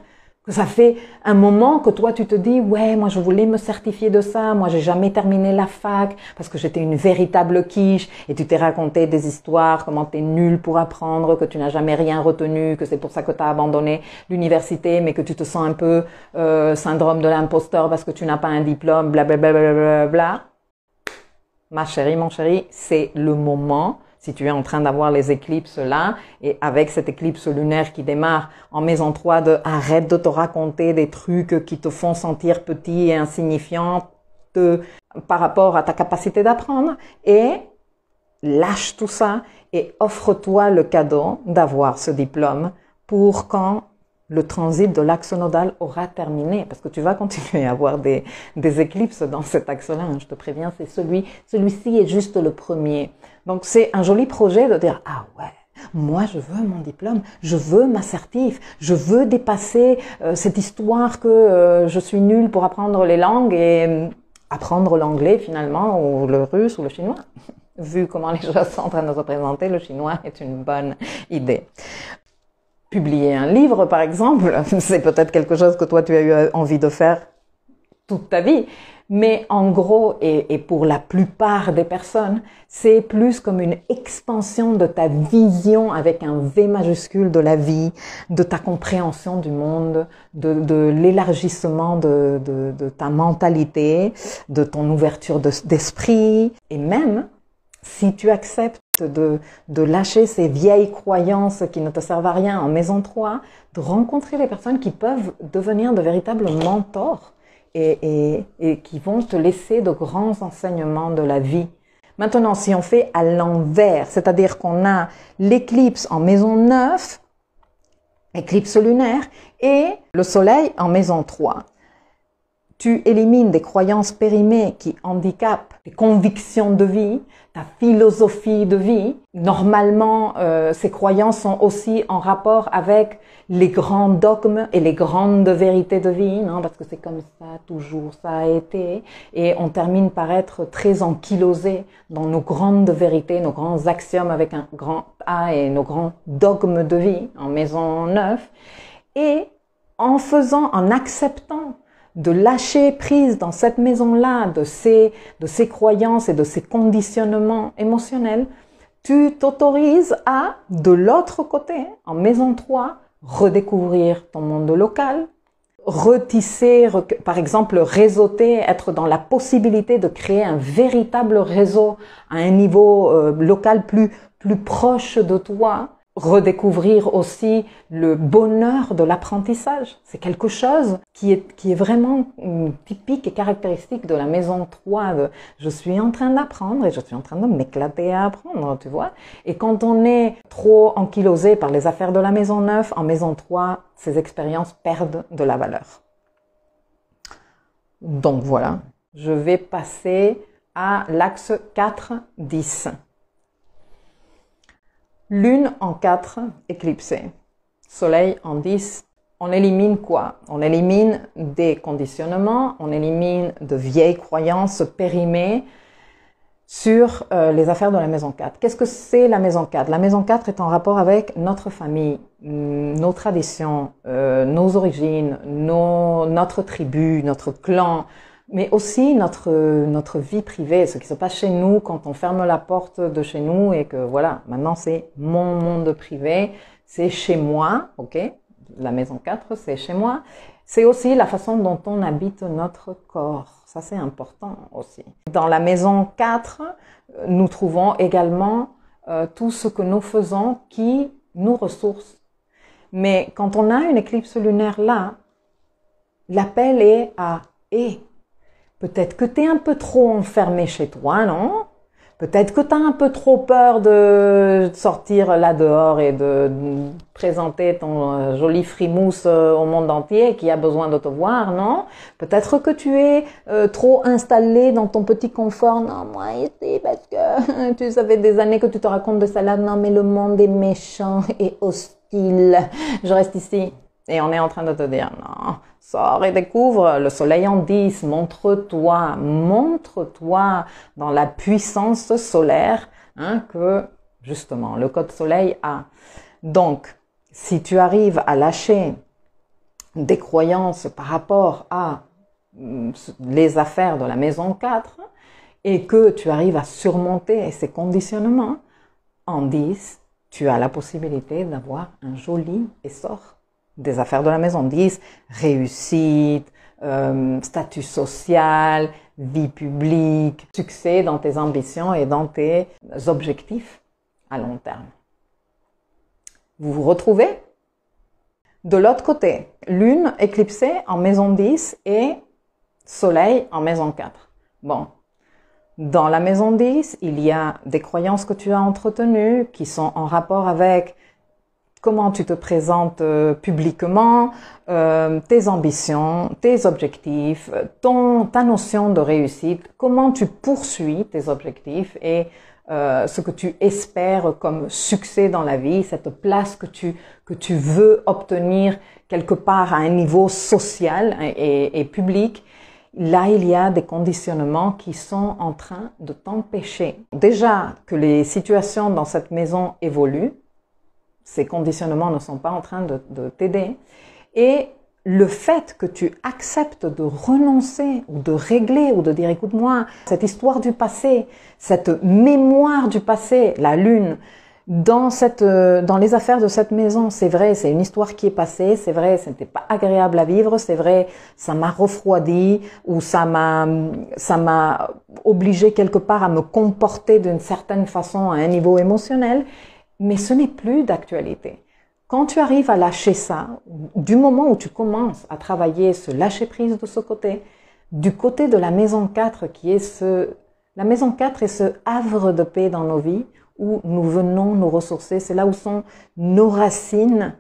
Que ça fait un moment que toi tu te dis ouais, moi je voulais me certifier de ça, moi j'ai jamais terminé la fac parce que j'étais une véritable quiche, et tu t'es raconté des histoires comment t'es nul pour apprendre, que tu n'as jamais rien retenu, que c'est pour ça que t'as abandonné l'université, mais que tu te sens un peu syndrome de l'imposteur parce que tu n'as pas un diplôme, blablabla. Bla, bla, bla, bla. Ma chérie, mon chéri, c'est le moment. Si tu es en train d'avoir les éclipses là, et avec cette éclipse lunaire qui démarre en maison 3, arrête de te raconter des trucs qui te font sentir petit et insignifiant par rapport à ta capacité d'apprendre, et lâche tout ça et offre-toi le cadeau d'avoir ce diplôme pour quand le transit de l'axe nodal aura terminé, parce que tu vas continuer à avoir des éclipses dans cet axe-là, je te préviens, c'est celui-ci est juste le premier. Donc c'est un joli projet de dire, ah ouais, moi je veux mon diplôme, je veux ma certif, je veux dépasser cette histoire que je suis nulle pour apprendre les langues et apprendre l'anglais finalement, ou le russe ou le chinois. Vu comment les choses sont en train de se présenter, le chinois est une bonne idée. Publier un livre, par exemple, c'est peut-être quelque chose que toi tu as eu envie de faire toute ta vie. Mais en gros, et pour la plupart des personnes, c'est plus comme une expansion de ta vision avec un V majuscule de la vie, de ta compréhension du monde, de l'élargissement de ta mentalité, de ton ouverture d'esprit. Et même, si tu acceptes de lâcher ces vieilles croyances qui ne te servent à rien en maison 3, de rencontrer les personnes qui peuvent devenir de véritables mentors et qui vont te laisser de grands enseignements de la vie. Maintenant, si on fait à l'envers, c'est-à-dire qu'on a l'éclipse en maison 9, éclipse lunaire, et le soleil en maison 3. Tu élimines des croyances périmées qui handicapent tes convictions de vie, ta philosophie de vie. Normalement, ces croyances sont aussi en rapport avec les grands dogmes et les grandes vérités de vie, non? Parce que c'est comme ça, toujours ça a été. Et on termine par être très ankylosé dans nos grandes vérités, nos grands axiomes avec un grand A et nos grands dogmes de vie en maison 9. Et en acceptant de lâcher prise dans cette maison-là de ces croyances et de ces conditionnements émotionnels, tu t'autorises à, de l'autre côté, en maison 3, redécouvrir ton monde local, retisser, par exemple réseauter, être dans la possibilité de créer un véritable réseau à un niveau local plus proche de toi, redécouvrir aussi le bonheur de l'apprentissage. C'est quelque chose qui est vraiment typique et caractéristique de la maison 3. Je suis en train d'apprendre et je suis en train de m'éclater à apprendre, tu vois. Et quand on est trop ankylosé par les affaires de la maison 9, en maison 3, ces expériences perdent de la valeur. Donc voilà, je vais passer à l'axe 4-10. Lune en 4, éclipsée. Soleil en 10. On élimine quoi? On élimine des conditionnements, on élimine de vieilles croyances périmées sur les affaires de la maison 4. Qu'est-ce que c'est la maison 4? La maison 4 est en rapport avec notre famille, nos traditions, nos origines, notre tribu, notre clan, mais aussi notre vie privée, ce qui se passe chez nous quand on ferme la porte de chez nous et que voilà, maintenant c'est mon monde privé, c'est chez moi, ok? La maison 4, c'est chez moi. C'est aussi la façon dont on habite notre corps. Ça, c'est important aussi. Dans la maison 4, nous trouvons également tout ce que nous faisons qui nous ressource. Mais quand on a une éclipse lunaire là, l'appel est à « et ». Peut-être que tu es un peu trop enfermé chez toi, non? Peut-être que tu as un peu trop peur de sortir là dehors et de présenter ton joli frimousse au monde entier qui a besoin de te voir, non? Peut-être que tu es trop installé dans ton petit confort. Non, moi ici, parce que tu savais des années que tu te racontes de ça là. Non, mais le monde est méchant et hostile. Je reste ici. Et on est en train de te dire, non, sors et découvre le soleil en 10, montre-toi dans la puissance solaire que, justement, le code soleil a. Donc, si tu arrives à lâcher des croyances par rapport à les affaires de la maison 4 et que tu arrives à surmonter ces conditionnements, en 10, tu as la possibilité d'avoir un joli essor. Des affaires de la maison 10, réussite, statut social, vie publique, succès dans tes ambitions et dans tes objectifs à long terme. Vous vous retrouvez? De l'autre côté, lune éclipsée en maison 10 et soleil en maison 4. Bon. Dans la maison 10, il y a des croyances que tu as entretenues qui sont en rapport avec comment tu te présentes publiquement, tes ambitions, tes objectifs, ta notion de réussite, comment tu poursuis tes objectifs et ce que tu espères comme succès dans la vie, cette place que tu veux obtenir quelque part à un niveau social et public. Là, il y a des conditionnements qui sont en train de t'empêcher. Déjà que les situations dans cette maison évoluent, ces conditionnements ne sont pas en train de t'aider. Et le fait que tu acceptes de renoncer ou de régler ou de dire écoute-moi, cette histoire du passé, cette mémoire du passé, la lune, dans les affaires de cette maison, c'est vrai, c'est une histoire qui est passée, c'est vrai, ce n'était pas agréable à vivre, c'est vrai, ça m'a refroidi ou ça m'a obligé quelque part à me comporter d'une certaine façon à un niveau émotionnel. Mais ce n'est plus d'actualité. Quand tu arrives à lâcher ça, du moment où tu commences à travailler ce lâcher-prise de ce côté, du côté de la maison 4 la maison 4 est ce havre de paix dans nos vies où nous venons nous ressourcer, c'est là où sont nos racines.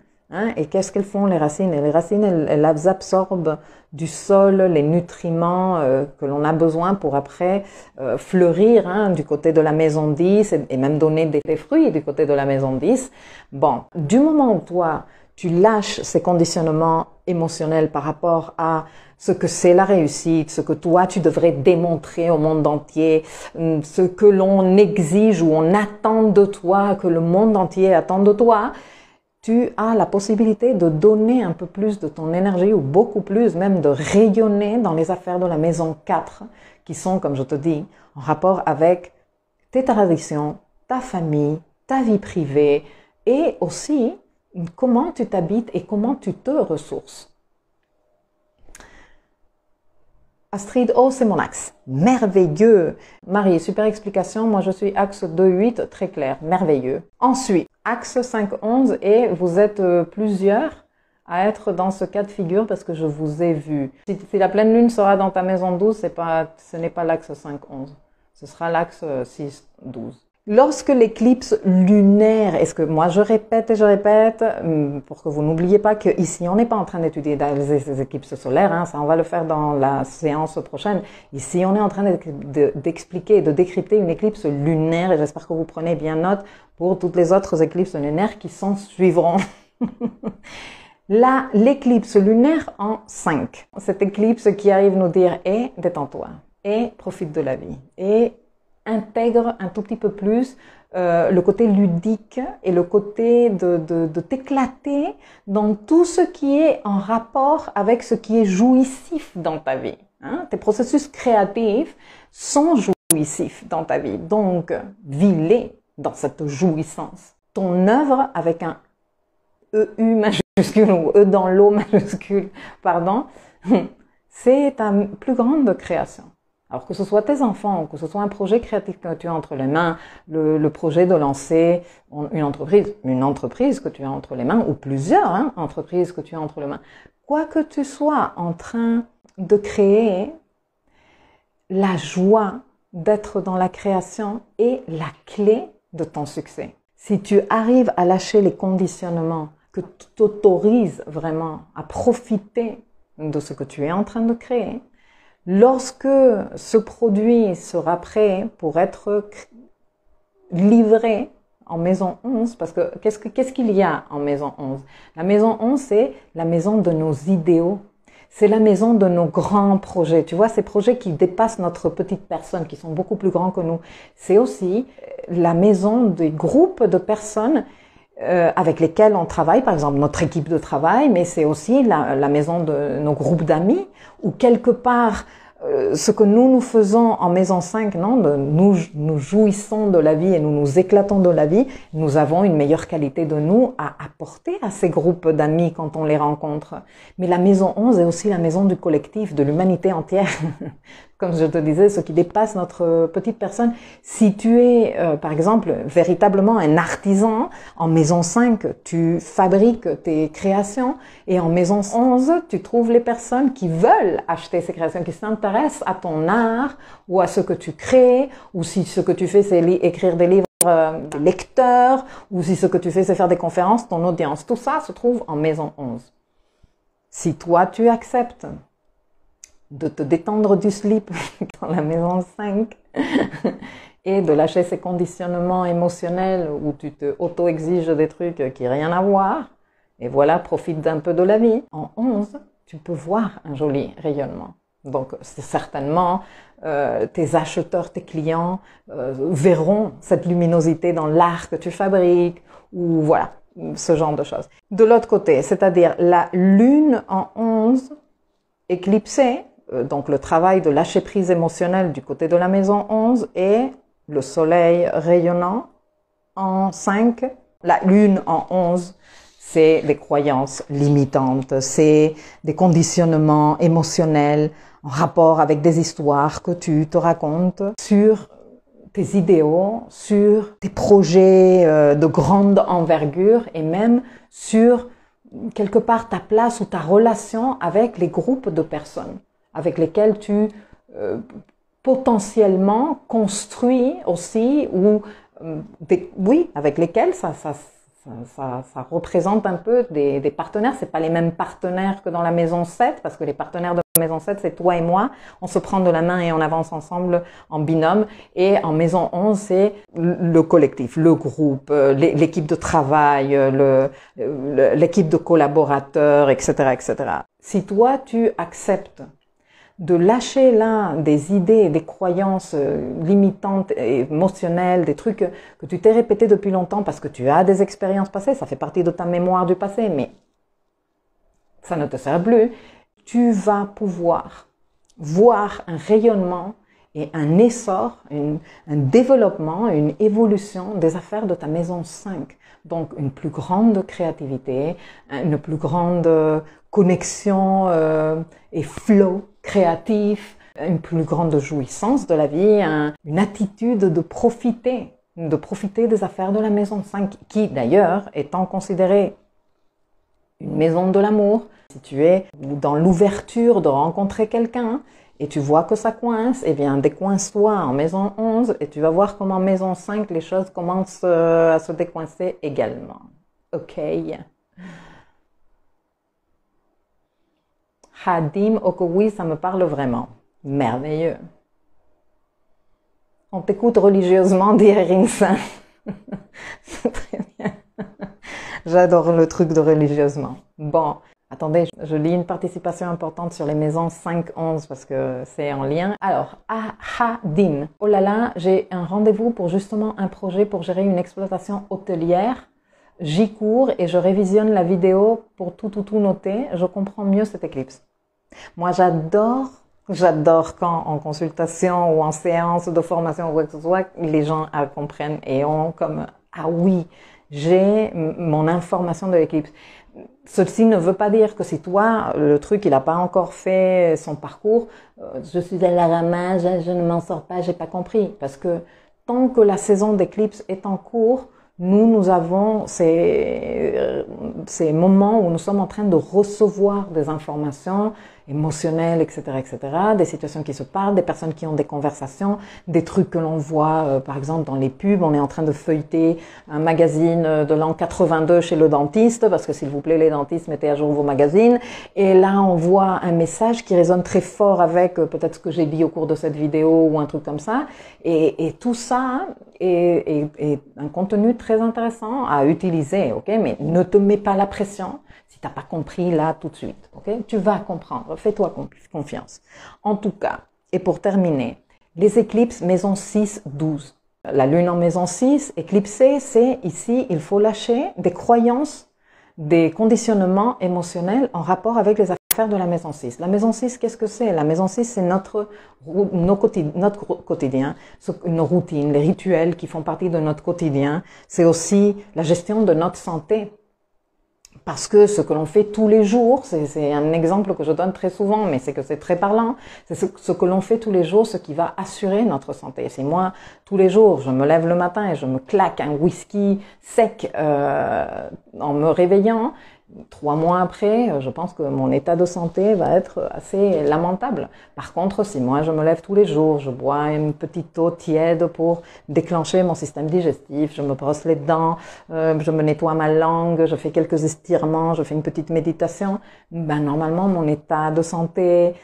Et qu'est-ce qu'elles font les racines? Et les racines, elles absorbent du sol, les nutriments que l'on a besoin pour après fleurir du côté de la maison 10 et même donner des fruits du côté de la maison 10. Bon, du moment où toi, tu lâches ces conditionnements émotionnels par rapport à ce que c'est la réussite, ce que toi, tu devrais démontrer au monde entier, ce que l'on exige ou on attend de toi, que le monde entier attend de toi, tu as la possibilité de donner un peu plus de ton énergie ou beaucoup plus même de rayonner dans les affaires de la maison 4 qui sont, comme je te dis, en rapport avec tes traditions, ta famille, ta vie privée et aussi comment tu t'habites et comment tu te ressources. Astrid, oh, c'est mon axe. Merveilleux. Marie, super explication. Moi, je suis axe 2-8, très clair. Merveilleux. Ensuite, axe 5-11 et vous êtes plusieurs à être dans ce cas de figure parce que je vous ai vu. Si la pleine lune sera dans ta maison 12, ce n'est pas l'axe 5-11. Ce sera l'axe 6-12. Lorsque l'éclipse lunaire, est-ce que moi je répète et je répète, pour que vous n'oubliez pas qu'ici on n'est pas en train d'étudier les éclipses solaires, hein, ça on va le faire dans la séance prochaine. Ici on est en train d'expliquer et de décrypter une éclipse lunaire et j'espère que vous prenez bien note pour toutes les autres éclipses lunaires qui s'en suivront. Là, l'éclipse lunaire en 5. Cette éclipse qui arrive nous dire « et détends-toi » et profite de la vie et intègre un tout petit peu plus le côté ludique et le côté de t'éclater dans tout ce qui est en rapport avec ce qui est jouissif dans ta vie. Hein? Tes processus créatifs sont jouissifs dans ta vie, donc vis-les dans cette jouissance. Ton œuvre avec un EU majuscule ou E dans l'eau majuscule, pardon, c'est ta plus grande création. Alors que ce soit tes enfants, ou que ce soit un projet créatif que tu as entre les mains, le projet de lancer une entreprise que tu as entre les mains, ou plusieurs entreprises que tu as entre les mains, quoi que tu sois en train de créer, la joie d'être dans la création est la clé de ton succès. Si tu arrives à lâcher les conditionnements, que tu t'autorises vraiment à profiter de ce que tu es en train de créer, lorsque ce produit sera prêt pour être livré en maison 11, parce que qu'est-ce qu'il y a en maison 11? La maison 11, c'est la maison de nos idéaux. C'est la maison de nos grands projets. Tu vois, ces projets qui dépassent notre petite personne, qui sont beaucoup plus grands que nous. C'est aussi la maison des groupes de personnes avec lesquels on travaille, par exemple notre équipe de travail, mais c'est aussi la maison de nos groupes d'amis, où quelque part, ce que nous faisons en maison 5, non, nous jouissons de la vie et nous nous éclatons de la vie, nous avons une meilleure qualité de nous à apporter à ces groupes d'amis quand on les rencontre. Mais la maison 11 est aussi la maison du collectif, de l'humanité entière. Comme je te disais, ce qui dépasse notre petite personne. Si tu es, par exemple, véritablement un artisan, en maison 5, tu fabriques tes créations et en maison 11, tu trouves les personnes qui veulent acheter ces créations, qui s'intéressent à ton art ou à ce que tu crées, ou si ce que tu fais, c'est écrire des livres, des lecteurs, ou si ce que tu fais, c'est faire des conférences, ton audience. Tout ça se trouve en maison 11. Si toi, tu acceptes de te détendre du slip dans la maison 5 et de lâcher ces conditionnements émotionnels où tu te auto-exiges des trucs qui n'ont rien à voir, et voilà, profite d'un peu de la vie. En 11, tu peux voir un joli rayonnement. Donc, c'est certainement, tes acheteurs, tes clients verront cette luminosité dans l'art que tu fabriques, ou voilà, ce genre de choses. De l'autre côté, c'est-à-dire la lune en 11 éclipsée, donc le travail de lâcher prise émotionnelle du côté de la maison 11 et le soleil rayonnant en 5. La lune en 11, c'est des croyances limitantes, c'est des conditionnements émotionnels en rapport avec des histoires que tu te racontes sur tes idéaux, sur tes projets de grande envergure et même sur quelque part ta place ou ta relation avec les groupes de personnes avec lesquels tu potentiellement construis aussi ou oui, avec lesquels ça représente un peu des partenaires. C'est pas les mêmes partenaires que dans la maison 7 parce que les partenaires de la maison 7 c'est toi et moi. On se prend de la main et on avance ensemble en binôme. Et en maison 11 c'est le collectif, le groupe, l'équipe de travail, l'équipe de collaborateurs, etc., etc. Si toi tu acceptes de lâcher là des idées et des croyances limitantes, émotionnelles, des trucs que tu t'es répété depuis longtemps parce que tu as des expériences passées, ça fait partie de ta mémoire du passé, mais ça ne te sert plus, tu vas pouvoir voir un rayonnement et un essor, un développement, une évolution des affaires de ta maison 5. Donc une plus grande créativité, une plus grande connexion et flow créatif, une plus grande jouissance de la vie, une attitude de profiter des affaires de la maison 5, qui d'ailleurs étant considérée une maison de l'amour, si tu es dans l'ouverture de rencontrer quelqu'un et tu vois que ça coince, eh bien décoince-toi en maison 11 et tu vas voir comment en maison 5 les choses commencent à se décoincer également. Ok. Hadim, oh que oui, ça me parle vraiment. Merveilleux. On t'écoute religieusement, dit Rinsin. C'est très bien. J'adore le truc de religieusement. Bon, attendez, je lis une participation importante sur les maisons 5-11 parce que c'est en lien. Alors, Hadim. Oh là là, j'ai un rendez-vous pour justement un projet pour gérer une exploitation hôtelière. J'y cours et je révisionne la vidéo pour tout noter. Je comprends mieux cette éclipse. Moi, j'adore quand en consultation ou en séance de formation ou quoi que ce soit, les gens comprennent et ont comme « Ah oui, j'ai mon information de l'éclipse ». Ceci ne veut pas dire que si toi, le truc, il n'a pas encore fait son parcours, je suis à la ramasse, je ne m'en sors pas, j'ai pas compris. Parce que tant que la saison d'éclipse est en cours, nous avons ces moments où nous sommes en train de recevoir des informations émotionnelles, etc., des situations qui se parlent, des personnes qui ont des conversations, des trucs que l'on voit, par exemple, dans les pubs. On est en train de feuilleter un magazine de l'an 82 chez le dentiste, parce que s'il vous plaît, les dentistes, mettez à jour vos magazines. Et là, on voit un message qui résonne très fort avec peut-être ce que j'ai dit au cours de cette vidéo ou un truc comme ça. Et tout ça est un contenu très intéressant à utiliser, ok? Mais ne te mets pas la pression si t'as pas compris là tout de suite, ok? Tu vas comprendre, fais-toi confiance. En tout cas, et pour terminer, les éclipses maison 6-12. La lune en maison 6, éclipsée, c'est ici, il faut lâcher des croyances, des conditionnements émotionnels en rapport avec les affaires de la maison 6. La maison 6, qu'est-ce que c'est? La maison 6, c'est notre quotidien, nos routines, les rituels qui font partie de notre quotidien. C'est aussi la gestion de notre santé. Parce que ce que l'on fait tous les jours, c'est un exemple que je donne très souvent, mais c'est que c'est très parlant, c'est ce que l'on fait tous les jours, ce qui va assurer notre santé. Si moi, tous les jours, je me lève le matin et je me claque un whisky sec en me réveillant, 3 mois après, je pense que mon état de santé va être assez lamentable. Par contre, si moi je me lève tous les jours, je bois une petite eau tiède pour déclencher mon système digestif, je me brosse les dents, je me nettoie ma langue, je fais quelques estirements, je fais une petite méditation, ben normalement mon état de santé,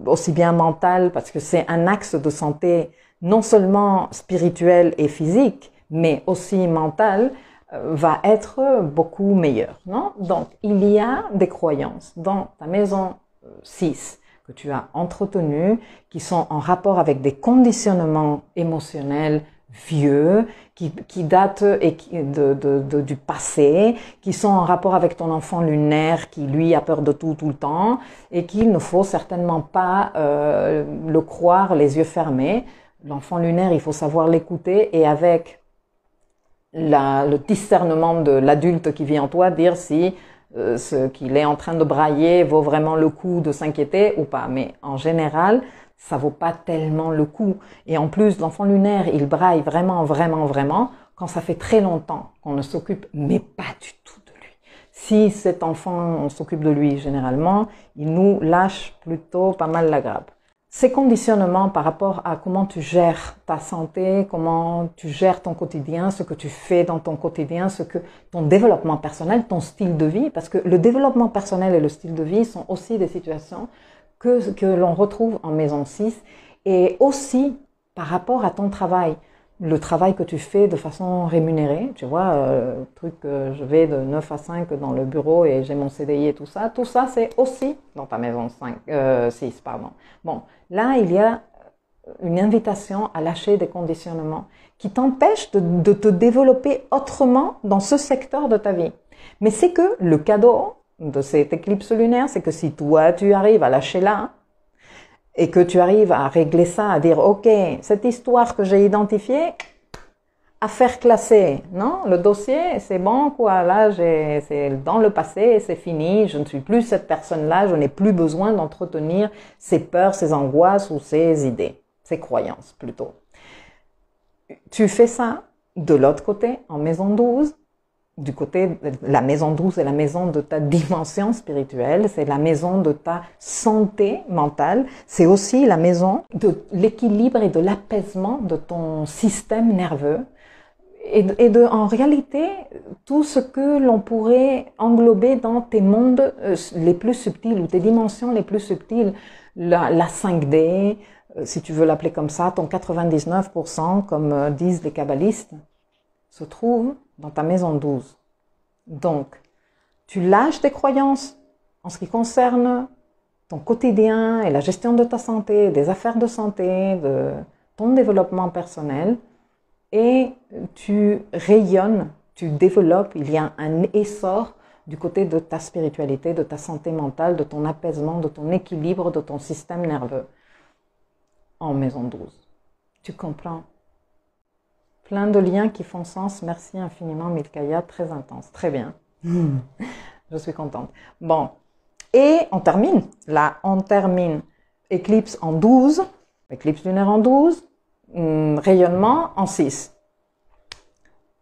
aussi bien mental, parce que c'est un axe de santé non seulement spirituel et physique, mais aussi mental, va être beaucoup meilleur, non? Donc, il y a des croyances dans ta maison 6 que tu as entretenues, qui sont en rapport avec des conditionnements émotionnels vieux, qui datent du passé, qui sont en rapport avec ton enfant lunaire qui, lui, a peur de tout le temps, et qu'il ne faut certainement pas le croire les yeux fermés. L'enfant lunaire, il faut savoir l'écouter et avec le discernement de l'adulte qui vit en toi, dire si ce qu'il est en train de brailler vaut vraiment le coup de s'inquiéter ou pas. Mais en général, ça vaut pas tellement le coup. Et en plus, l'enfant lunaire, il braille vraiment quand ça fait très longtemps qu'on ne s'occupe, mais pas du tout de lui. Si cet enfant, on s'occupe de lui généralement, il nous lâche plutôt pas mal la grappe. Ces conditionnements par rapport à comment tu gères ta santé, comment tu gères ton quotidien, ce que tu fais dans ton quotidien, ton développement personnel, ton style de vie, parce que le développement personnel et le style de vie sont aussi des situations que l'on retrouve en maison 6 et aussi par rapport à ton travail. Le travail que tu fais de façon rémunérée, tu vois, le truc que je vais de 9 à 5 dans le bureau et j'ai mon CDI et tout ça c'est aussi dans ta maison 6, pardon. Bon, là, il y a une invitation à lâcher des conditionnements qui t'empêchent de te développer autrement dans ce secteur de ta vie. Mais c'est que le cadeau de cette éclipse lunaire, c'est que si toi, tu arrives à lâcher là, et que tu arrives à régler ça, à dire, OK, cette histoire que j'ai identifiée, affaire classée, non? Le dossier, c'est bon, quoi. Là, c'est dans le passé, c'est fini. Je ne suis plus cette personne-là. Je n'ai plus besoin d'entretenir ces peurs, ces angoisses ou ces idées, ces croyances, plutôt. Tu fais ça de l'autre côté, en maison 12. Du côté, la maison 12 est la maison de ta dimension spirituelle, c'est la maison de ta santé mentale, c'est aussi la maison de l'équilibre et de l'apaisement de ton système nerveux et de, en réalité, tout ce que l'on pourrait englober dans tes mondes les plus subtils ou tes dimensions les plus subtiles, la 5D, si tu veux l'appeler comme ça, ton 99%, comme disent les kabbalistes, se trouve dans ta maison 12. Donc, tu lâches tes croyances en ce qui concerne ton quotidien et la gestion de ta santé, des affaires de santé, de ton développement personnel, et tu rayonnes, tu développes, il y a un essor du côté de ta spiritualité, de ta santé mentale, de ton apaisement, de ton équilibre, de ton système nerveux en maison 12. Tu comprends? Plein de liens qui font sens. Merci infiniment, Milkaya. Très intense. Très bien. Je suis contente. Bon. Et on termine. Là, on termine. Éclipse en 12. Éclipse lunaire en 12. Rayonnement en 6.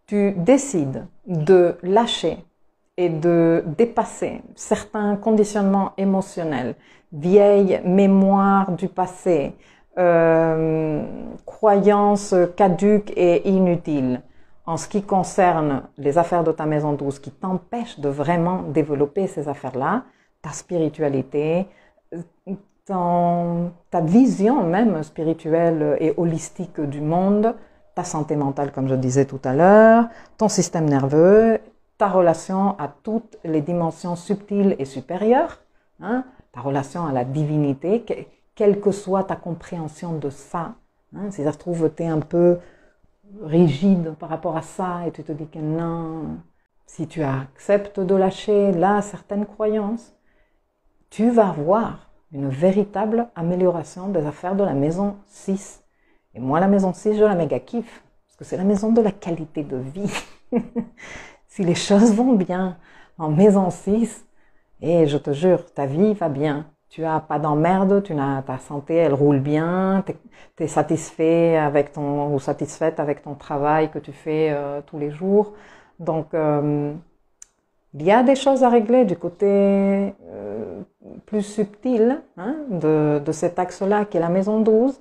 Tu décides de lâcher et de dépasser certains conditionnements émotionnels, vieilles mémoires du passé, croyances caduques et inutiles en ce qui concerne les affaires de ta maison 12 qui t'empêchent de vraiment développer ces affaires-là, ta spiritualité, ta vision même spirituelle et holistique du monde, ta santé mentale comme je disais tout à l'heure, ton système nerveux, ta relation à toutes les dimensions subtiles et supérieures, hein, ta relation à la divinité, quelle que soit ta compréhension de ça, hein, si ça se trouve, tu es un peu rigide par rapport à ça et tu te dis que non, si tu acceptes de lâcher là certaines croyances, tu vas voir une véritable amélioration des affaires de la maison 6. Et moi, la maison 6, je la méga kiffe, parce que c'est la maison de la qualité de vie. Si les choses vont bien en maison 6, et je te jure, ta vie va bien. Tu n'as pas d'emmerde, ta santé, elle roule bien, tu es satisfait avec ou satisfaite avec ton travail que tu fais tous les jours. Donc, il y a des choses à régler du côté plus subtil, hein, de cet axe-là qui est la maison 12.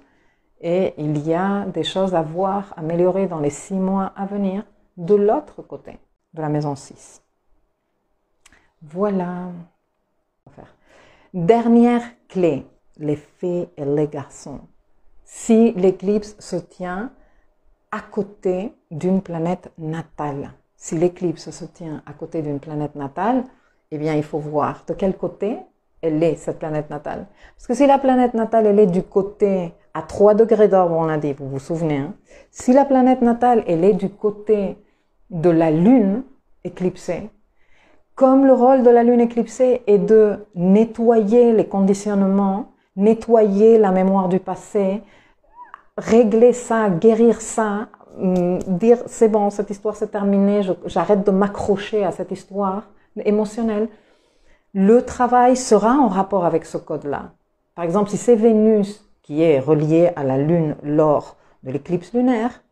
Et il y a des choses à voir, améliorer dans les 6 mois à venir de l'autre côté de la maison 6. Voilà. Dernière clé, les filles et les garçons. Si l'éclipse se tient à côté d'une planète natale, si l'éclipse se tient à côté d'une planète natale, eh bien il faut voir de quel côté elle est, cette planète natale. Parce que si la planète natale, elle est du côté à 3 degrés d'or, on l'a dit, vous vous souvenez, hein? Si la planète natale, elle est du côté de la lune éclipsée, comme le rôle de la lune éclipsée est de nettoyer les conditionnements, nettoyer la mémoire du passé, régler ça, guérir ça, dire c'est bon, cette histoire c'est terminé, j'arrête de m'accrocher à cette histoire émotionnelle, le travail sera en rapport avec ce code-là. Par exemple, si c'est Vénus qui est reliée à la lune lors de l'éclipse lunaire,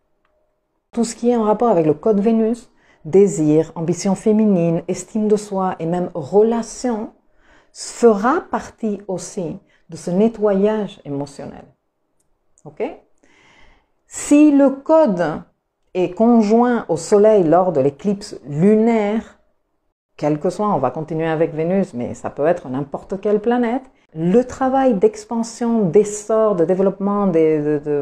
tout ce qui est en rapport avec le code Vénus, désir, ambition féminine, estime de soi et même relation, fera partie aussi de ce nettoyage émotionnel. Ok? Si le code est conjoint au soleil lors de l'éclipse lunaire, quel que soit, on va continuer avec Vénus, mais ça peut être n'importe quelle planète, le travail d'expansion, d'essor, de développement,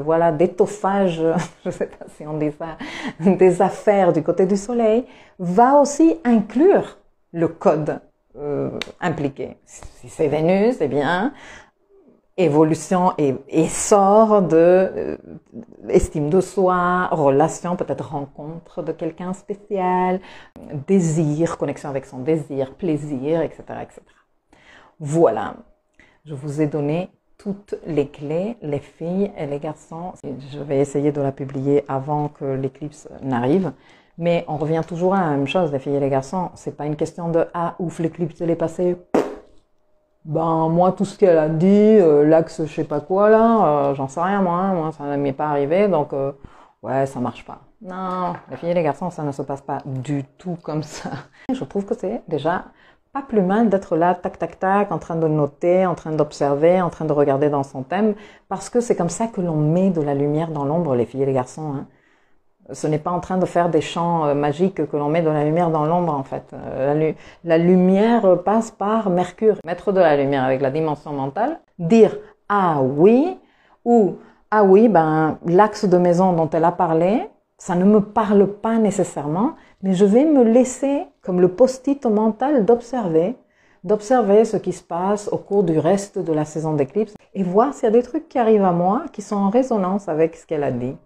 voilà, d'étoffage, je ne sais pas si on dit ça, des affaires du côté du soleil, va aussi inclure le code impliqué. Si c'est Vénus, eh bien, évolution et essor de estime de soi, relation, peut-être rencontre de quelqu'un spécial, désir, connexion avec son désir, plaisir, etc., etc. Voilà. Je vous ai donné toutes les clés, les filles et les garçons. Je vais essayer de la publier avant que l'éclipse n'arrive. Mais on revient toujours à la même chose, les filles et les garçons. C'est pas une question de « Ah, ouf, l'éclipse elle est passée. Ben, moi, tout ce qu'elle a dit, l'axe je sais pas quoi là, j'en sais rien moi ça ne m'est pas arrivé, donc ouais, ça marche pas. » Non, les filles et les garçons, ça ne se passe pas du tout comme ça. Je trouve que c'est déjà pas plus mal d'être là, tac, tac, tac, en train de noter, en train d'observer, en train de regarder dans son thème, parce que c'est comme ça que l'on met de la lumière dans l'ombre, les filles et les garçons. Hein. Ce n'est pas en train de faire des chants magiques que l'on met de la lumière dans l'ombre, en fait. La lumière passe par Mercure. Mettre de la lumière avec la dimension mentale, dire « Ah oui » ou « Ah oui, ben, l'axe de maison dont elle a parlé, ça ne me parle pas nécessairement, mais je vais me laisser, comme le post-it mental, d'observer ce qui se passe au cours du reste de la saison d'éclipse et voir s'il y a des trucs qui arrivent à moi qui sont en résonance avec ce qu'elle a dit. »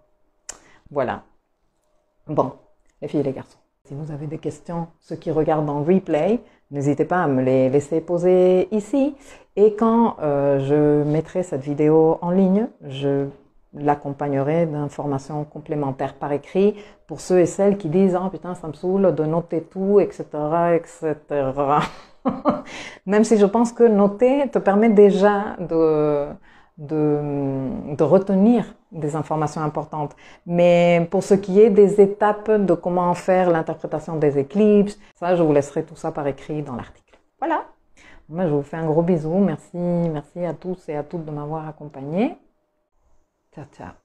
Voilà. Bon, les filles et les garçons, si vous avez des questions, ceux qui regardent en replay, n'hésitez pas à me les laisser poser ici. Et quand je mettrai cette vidéo en ligne, je l'accompagnerai d'informations complémentaires par écrit pour ceux et celles qui disent « Ah putain, ça me saoule de noter tout, etc. etc. » Même si je pense que noter te permet déjà de retenir des informations importantes. Mais pour ce qui est des étapes de comment faire l'interprétation des éclipses, ça, je vous laisserai tout ça par écrit dans l'article. Voilà. Moi, je vous fais un gros bisou. Merci à tous et à toutes de m'avoir accompagné. Ciao, ciao.